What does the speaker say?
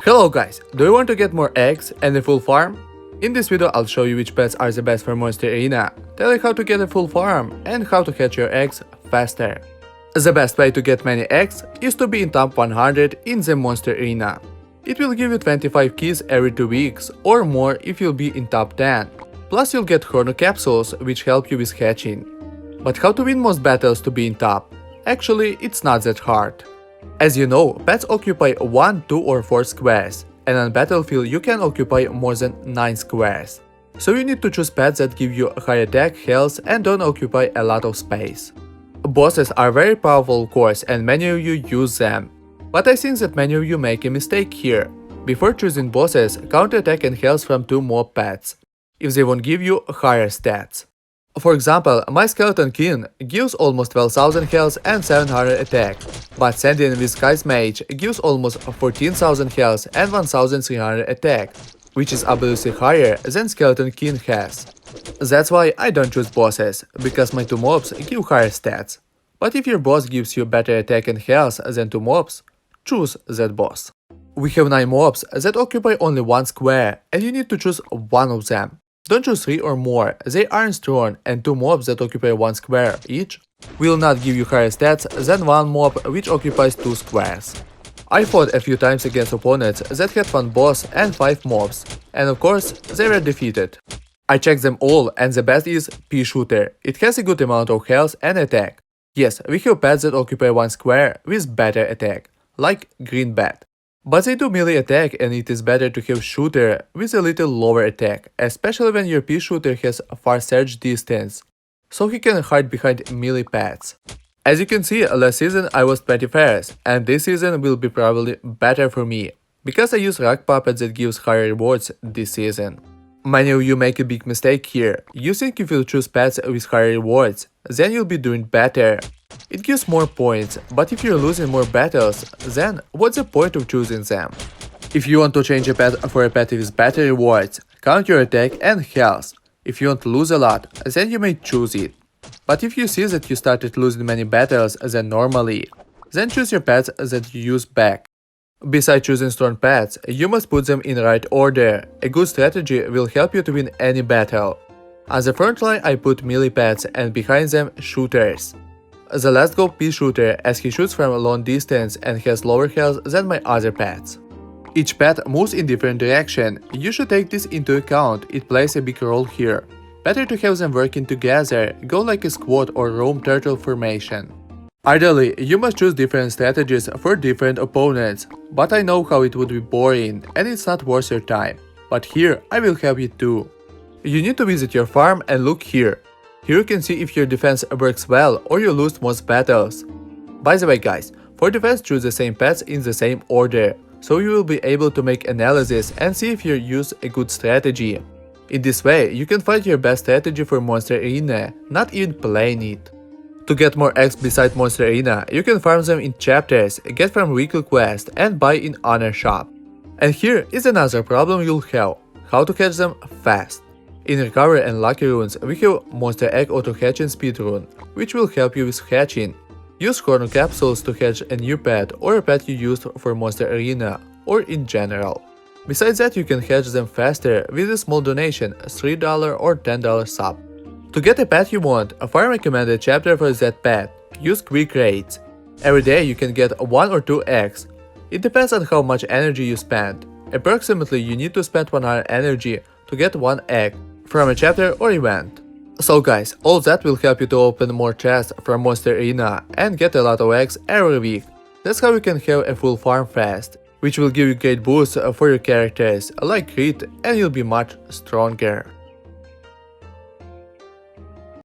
Hello guys, do you want to get more eggs and a full farm? In this video I'll show you which pets are the best for Monster Arena, tell you how to get a full farm and how to hatch your eggs faster. The best way to get many eggs is to be in top 100 in the Monster Arena. It will give you 25 keys every 2 weeks or more if you'll be in top 10. Plus you'll get chrono capsules which help you with hatching. But how to win most battles to be in top? Actually, it's not that hard. As you know, pets occupy 1, 2 or 4 squares, and on battlefield you can occupy more than 9 squares. So you need to choose pets that give you high attack, health and don't occupy a lot of space. Bosses are very powerful of course and many of you use them. But I think that many of you make a mistake here. Before choosing bosses, count attack and health from 2 mob pets, if they won't give you higher stats. For example, my Skeleton King gives almost 12,000 health and 700 attack, but Sandy and Wiscai's Mage gives almost 14,000 health and 1,300 attack, which is obviously higher than Skeleton King has. That's why I don't choose bosses, because my 2 mobs give higher stats. But if your boss gives you better attack and health than 2 mobs, choose that boss. We have 9 mobs that occupy only 1 square, and you need to choose one of them. Don't choose 3 or more, they aren't strong, and 2 mobs that occupy 1 square each will not give you higher stats than 1 mob which occupies 2 squares. I fought a few times against opponents that had 1 boss and 5 mobs, and of course, they were defeated. I checked them all and the best is Pea Shooter. It has a good amount of health and attack. Yes, we have pets that occupy 1 square with better attack, like Green Bat. But they do melee attack and it is better to have Shooter with a little lower attack, especially when your Pea Shooter has far search distance, so he can hide behind melee pets. As you can see, last season I was 21st, and this season will be probably better for me, because I use Rock Puppet that gives higher rewards this season. Many of you make a big mistake here. You think if you choose pets with higher rewards, then you'll be doing better. It gives more points, but if you're losing more battles, then what's the point of choosing them? If you want to change a pet for a pet with better rewards, count your attack and health. If you want to lose a lot, then you may choose it. But if you see that you started losing many battles than normally, then choose your pets that you use back. Besides choosing strong pets, you must put them in the right order. A good strategy will help you to win any battle. On the front line I put melee pets and behind them shooters. The last go Pea Shooter as he shoots from a long distance and has lower health than my other pets. Each pet moves in different direction, you should take this into account, it plays a big role here. Better to have them working together, go like a squad or roam turtle formation. Ideally, you must choose different strategies for different opponents, but I know how it would be boring and it's not worth your time. But here I will help you too. You need to visit your farm and look here. Here you can see if your defense works well or you lose most battles. By the way guys, for defense choose the same pets in the same order, so you will be able to make analysis and see if you use a good strategy. In this way, you can find your best strategy for Monster Arena, not even playing it. To get more eggs beside Monster Arena, you can farm them in chapters, get from weekly quest and buy in Honor Shop. And here is another problem you'll have, how to catch them fast. In Recovery and Lucky Runes, we have Monster Egg Auto Hatching Speed Rune, which will help you with hatching. Use Chrono Capsules to hatch a new pet or a pet you used for Monster Arena, or in general. Besides that, you can hatch them faster with a small donation, $3 or $10 sub. To get a pet you want, farm recommended chapter for that pet. Use quick raids. Every day you can get 1 or 2 eggs. It depends on how much energy you spend. Approximately you need to spend 100 energy to get 1 egg from a chapter or event. So guys, all that will help you to open more chests from Monster Arena and get a lot of eggs every week. That's how you can have a full farm fast, which will give you great boosts for your characters like crit and you'll be much stronger.